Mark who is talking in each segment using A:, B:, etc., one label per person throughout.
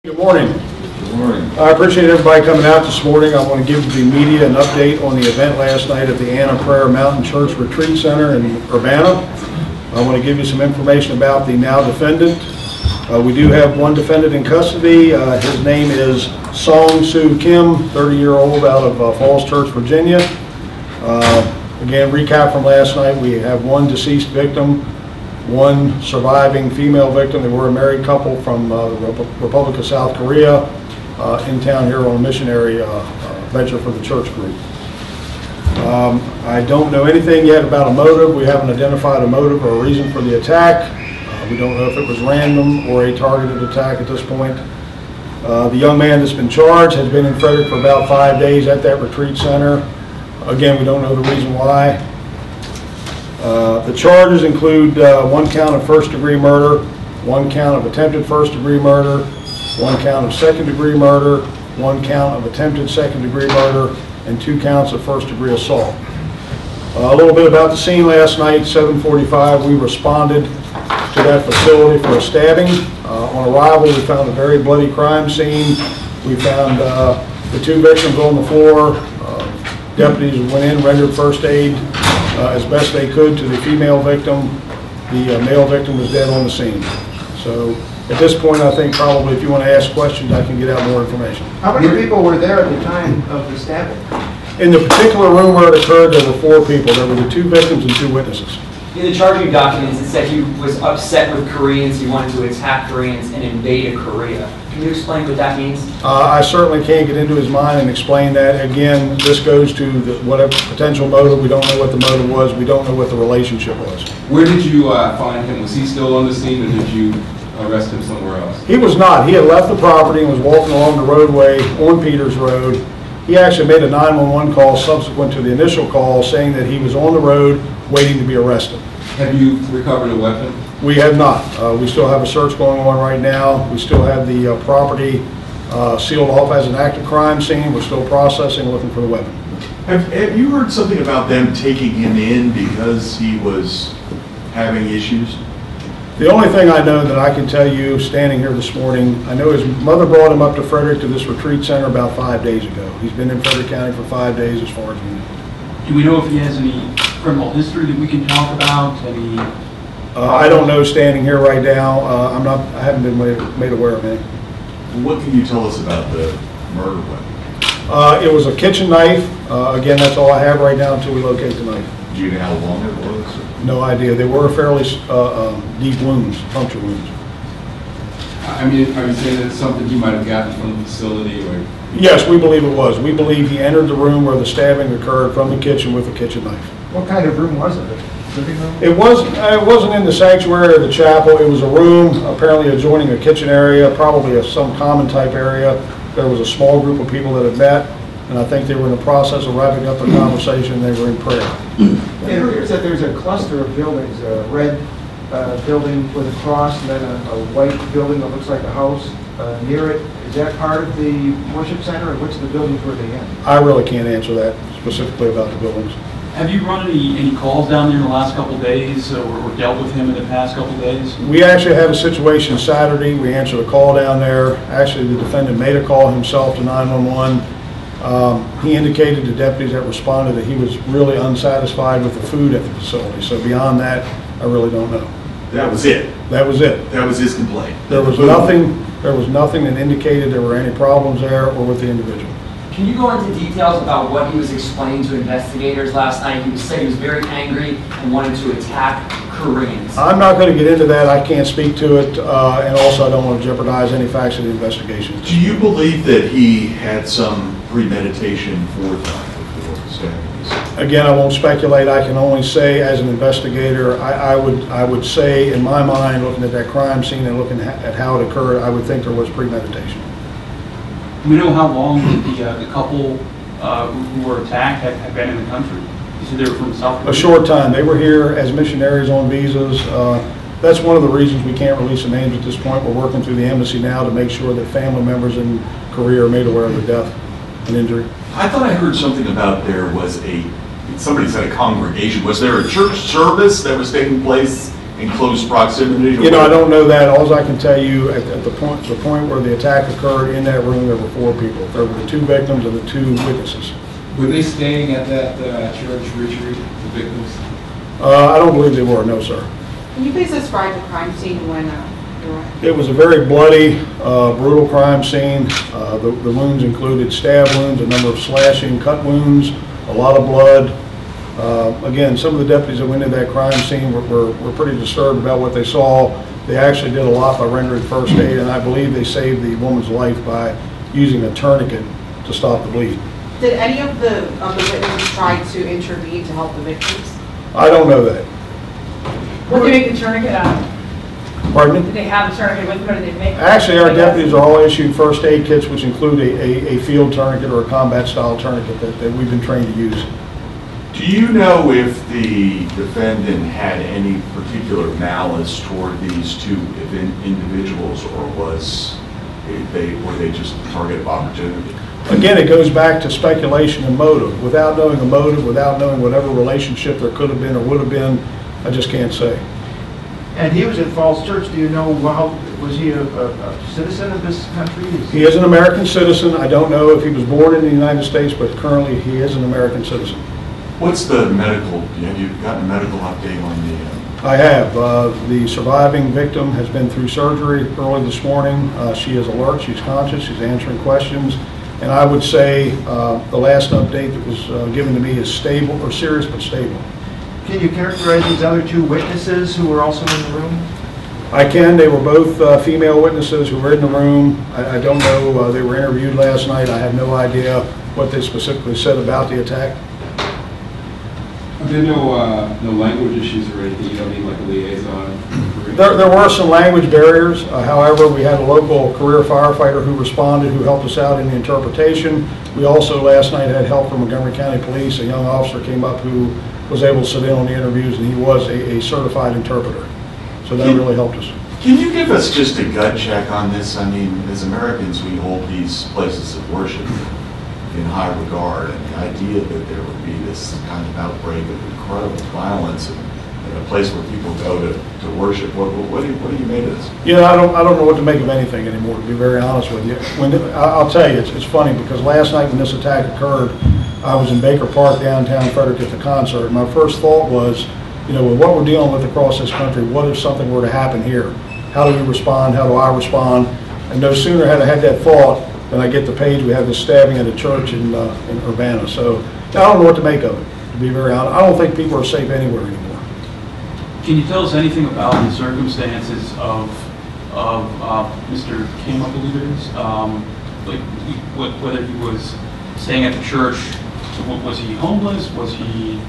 A: Good morning.
B: Good morning.
A: I appreciate everybody coming out this morning. I want to give the media an update on the event last night at the Anna Prayer Mountain Church Retreat Center in Urbana. I want to give you some information about the now defendant. We do have one defendant in custody. His name is Song Soo Kim, 30-year-old out of Falls Church, Virginia. Again, recap from last night, we have one deceased victim, one surviving female victim. They were a married couple from the Republic of South Korea in town here on a missionary venture for the church group. I don't know anything yet about a motive. We haven't identified a motive or a reason for the attack. We don't know if it was random or a targeted attack at this point. The young man that's been charged has been in Frederick for about 5 days at that retreat center. Again, we don't know the reason why. The charges include one count of first-degree murder, one count of attempted first-degree murder, one count of second-degree murder, one count of attempted second-degree murder, and 2 counts of first-degree assault. A little bit about the scene last night, 7:45, we responded to that facility for a stabbing. On arrival, we found a very bloody crime scene. We found the 2 victims on the floor. Deputies went in, rendered first aid as best they could to the female victim. The male victim was dead on the scene. So at this point, I think probably if you want to ask questions, I can get out more information.
C: How many people were there at the time of the stabbing?
A: In the particular room where it occurred, there were 4 people. There were the 2 victims and 2 witnesses.
D: In the charging documents, it said he was upset with Koreans. He wanted to attack Koreans and invade Korea. Can you explain what that means?
A: I certainly can't get into his mind and explain that. Again, this goes to whatever potential motive. We don't know what the motive was. We don't know what the relationship was.
B: Where did you find him? Was he still on the scene, or did you arrest him somewhere else?
A: He was not. He had left the property and was walking along the roadway on Peters Road. He actually made a 911 call subsequent to the initial call saying that he was on the road waiting to be arrested.
B: Have you recovered a weapon?
A: We have not. We still have a search going on right now. We still have the property sealed off as an active crime scene. We're still processing, looking for the weapon.
E: Have you heard something about them taking him in because he was having issues?
A: The only thing I know that I can tell you standing here this morning, I know his mother brought him up to Frederick to this retreat center about 5 days ago. He's been in Frederick County for 5 days as far as we know.
F: Do we know if he has any criminal history that we can talk about? Any?
A: I don't know standing here right now. I haven't been made aware of any.
E: What can you tell us about the murder weapon?
A: It was a kitchen knife. Again, that's all I have right now until we locate the knife.
E: Do you know how long it was?
A: No idea. They were fairly deep wounds, puncture wounds.
B: I mean, are you saying that it's something he might have gotten from the facility, or?
A: Yes, we believe it was. We believe he entered the room where the stabbing occurred from the kitchen with a kitchen knife.
C: What kind of room was it? Living room?
A: It wasn't in the sanctuary or the chapel. It was a room apparently adjoining a kitchen area, probably some common type area. There was a small group of people that had met, and I think they were in the process of wrapping up their conversation. They were in prayer.
C: It appears that there's a cluster of buildings, a red building with a cross, and then a white building that looks like a house near it. Is that part of the worship center, or which of the buildings were they in?
A: I really can't answer that specifically about the buildings.
F: Have you run any calls down there in the last couple of days, or dealt with him in the past couple of days?
A: We actually had a situation Saturday. We answered a call down there. Actually, the defendant made a call himself to 911. He indicated to deputies that responded that he was really unsatisfied with the food at the facility. So beyond that, I really don't know.
E: That was it?
A: That was it.
E: That was his complaint?
A: There was nothing that indicated there were any problems there or with the individual.
D: Can you go into details about what he was explaining to investigators last night? He was saying he was very angry and wanted to attack Koreans.
A: I'm not going to get into that. I can't speak to it, and also I don't want to jeopardize any facts of the investigation.
E: Do you believe that he had some premeditation forethought before stabbing this?
A: Again, I won't speculate. I can only say, as an investigator, I would say, in my mind, looking at that crime scene and looking at how it occurred, I would think there was premeditation.
F: Do we know how long the couple who were attacked had been in the country? You said they were from South Korea?
A: A short time. They were here as missionaries on visas. That's one of the reasons we can't release the names at this point. We're working through the embassy now to make sure that family members in Korea are made aware of the death and injury.
E: I thought I heard something about somebody said a congregation. Was there a church service that was taking place in close proximity? to
A: You know, I
E: where-
A: don't know that. All I can tell you, at the point where the attack occurred, in that room, there were 4 people. There were the 2 victims and the 2 witnesses.
B: Were they staying at that church retreat, the victims?
A: I don't believe they were, no, sir.
G: Can you please describe the crime scene when you were?
A: It was a very bloody, brutal crime scene. The wounds included stab wounds, a number of slashing, cut wounds, a lot of blood. Again, some of the deputies that went into that crime scene were pretty disturbed about what they saw. They actually did a lot by rendering first aid, and I believe they saved the woman's life by using a tourniquet to stop the bleed.
G: Did any of the witnesses try to intervene to help the victims?
A: I don't know that.
H: What did they make the tourniquet out of?
A: Pardon me?
H: Did they have the tourniquet with them, or did they make?
A: Actually, our deputies are all issued first aid kits, which include a field tourniquet or a combat-style tourniquet that we've been trained to use.
E: Do you know if the defendant had any particular malice toward these 2 individuals, or were they just a target of opportunity?
A: Again, it goes back to speculation and motive. Without knowing the motive, without knowing whatever relationship there could have been or would have been, I just can't say.
C: And he was at Falls Church, do you know, was he a citizen of this country?
A: He is an American citizen. I don't know if he was born in the United States, but currently he is an American citizen.
E: What's the medical, have you gotten a medical update on the?
A: I have. The surviving victim has been through surgery early this morning. She is alert, she's conscious, she's answering questions. And I would say the last update that was given to me is stable, or serious but stable.
C: Can you characterize these other 2 witnesses who were also in the room?
A: I can. They were both female witnesses who were in the room. I don't know. They were interviewed last night. I have no idea what they specifically said about the attack.
B: Are there no language issues or anything? You don't need like a liaison?
A: There were some language barriers. However, we had a local career firefighter who responded, who helped us out in the interpretation. We also last night had help from Montgomery County Police. A young officer came up who was able to sit in on the interviews, and he was a certified interpreter. So that really helped us.
E: Can you give us just a gut check on this? I mean, as Americans, we hold these places of worship in high regard, and the idea that there would be this kind of outbreak of incredible violence in a place where people go to worship, what do you make of this?
A: You know, I don't know what to make of anything anymore, to be very honest with you. I'll tell you, it's funny, because last night when this attack occurred, I was in Baker Park, downtown Frederick, at the concert. My first thought was, you know, with what we're dealing with across this country, what if something were to happen here? How do we respond? How do I respond? And no sooner had I had that thought than I get the page, we have this stabbing at a church in Urbana. So I don't know what to make of it, to be very honest. I don't think people are safe anywhere anymore.
F: Can you tell us anything about the circumstances of Mr. Kim, I believe it is? Like whether he was staying at the church, was he homeless? Was he?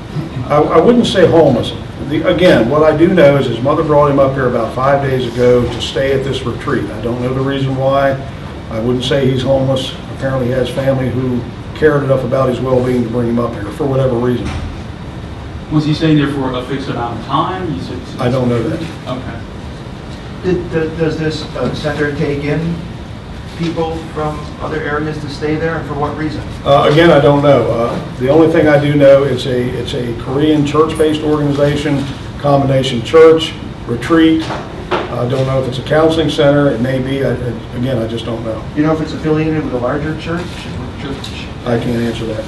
A: I wouldn't say homeless. Again, what I do know is his mother brought him up here about 5 days ago to stay at this retreat. I don't know the reason why. I wouldn't say he's homeless. Apparently he has family who cared enough about his well-being to bring him up here for whatever reason.
F: Was he staying there for a fixed amount of time? You said,
A: I don't know that.
F: Okay.
C: Does this center take in people from other areas to stay there, and for what reason?
A: Again, I don't know. The only thing I do know is it's a Korean church-based organization, combination church, retreat. I don't know if it's a counseling center. It may be. Again, I just don't know.
C: You know if it's affiliated with a larger church?
A: I can't answer that.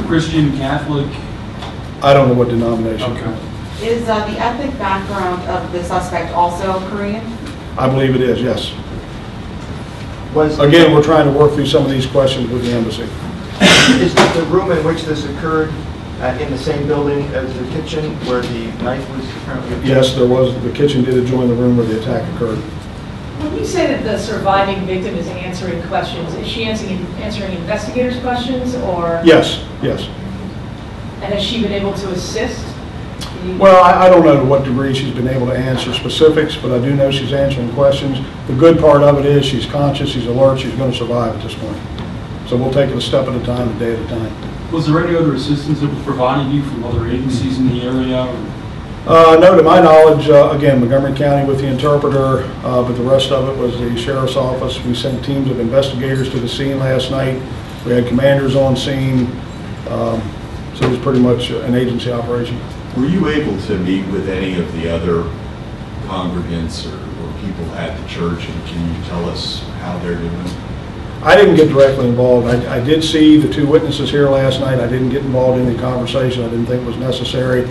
F: Christian, Catholic?
A: I don't know what denomination.
F: Okay.
G: Is the ethnic background of the suspect also Korean?
A: I believe it is, yes.
C: Was
A: Again, we're trying to work through some of these questions with the embassy.
C: Is the room in which this occurred in the same building as the kitchen where the knife was apparently obtained?
A: Yes, there was. The kitchen did adjoin the room where the attack occurred.
H: When you say that the surviving victim is answering questions, is she answering investigators' questions, or?
A: Yes, yes.
H: And has she been able to assist?
A: Well, I don't know to what degree she's been able to answer specifics, but I do know she's answering questions. The good part of it is she's conscious, she's alert, she's going to survive at this point. So we'll take it a step at a time, a day at a time.
F: Was there any other assistance that was provided you from other agencies in the area?
A: No, to my knowledge, again, Montgomery County with the interpreter, but the rest of it was the sheriff's office. We sent teams of investigators to the scene last night. We had commanders on scene. So it was pretty much an agency operation.
E: Were you able to meet with any of the other congregants or people at the church, and can you tell us how they're doing?
A: I didn't get directly involved. I did see the two witnesses here last night. I didn't get involved in the conversation. I didn't think it was necessary.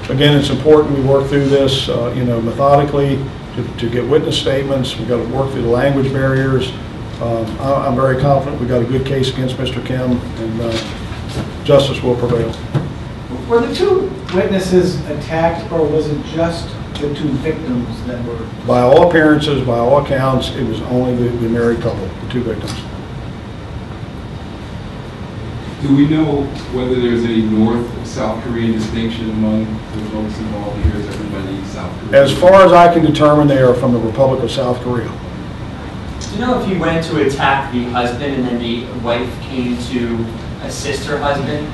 A: Again, it's important we work through this, methodically to get witness statements. We've got to work through the language barriers. I'm very confident we've got a good case against Mr. Kim, and justice will prevail.
I: Were the two witnesses attacked, or was it just the two victims that were?
A: By all appearances, by all accounts, it was only the married couple, the two victims.
B: Do we know whether there's any North-South Korean distinction among the folks involved here? Is everybody South Korean?
A: As far as I can determine, they are from the Republic of South Korea.
D: Do you know if he went to attack the husband and then the wife came to assist her husband?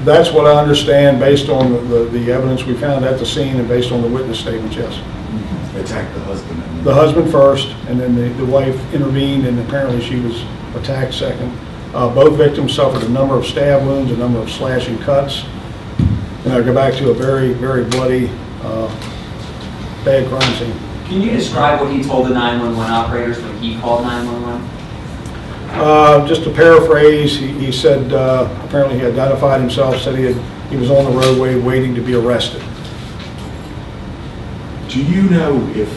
A: That's what I understand based on the evidence we found at the scene and based on the witness statements, yes.
E: Attack the husband?
A: The husband first, and then the wife intervened, and apparently she was attacked second. Both victims suffered a number of stab wounds, a number of slashing cuts. And I go back to a very, very bloody, bad crime scene.
D: Can you describe what he told the 911 operators when he called 911?
A: Just to paraphrase, he said apparently he identified himself, said he was on the roadway waiting to be arrested.
E: Do you know if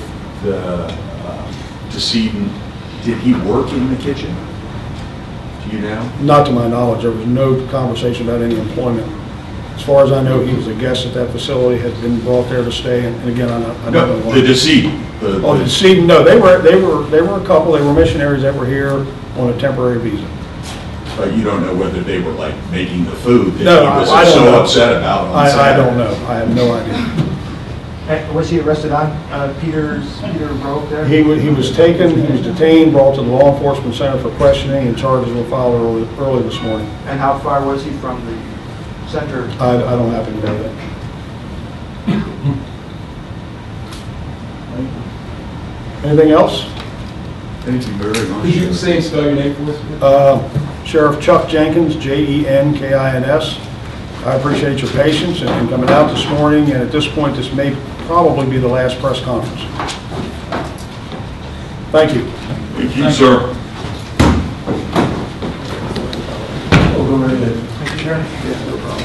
E: the decedent, did he work in the kitchen? Do you know?
A: Not to my knowledge. There was no conversation about any employment. As far as I know, he was a guest at that facility, had been brought there to stay, and again, I don't know why.
E: The decedent.
A: The decedent, no, they were a couple, they were missionaries that were here on a temporary visa.
E: But you don't know whether they were like making the food that
A: No,
E: he was
A: I don't
E: so
A: know.
E: upset about on
A: I
E: Saturday?
A: don't know. I have no idea.
C: Was he arrested on Peter Road there?
A: He was taken, he was detained, brought to the law enforcement center for questioning, and charges were filed early this morning.
C: And how far was he from the center?
A: I don't happen to know that. Anything else?
E: Thank you very much.
B: Could you say and spell your name for us?
A: Sheriff Chuck Jenkins, Jenkins. I appreciate your patience and coming out this morning, and at this point, this may probably be the last press conference. Thank you.
E: Thank you, sir.
C: Thank you, Sheriff. Yeah, no problem.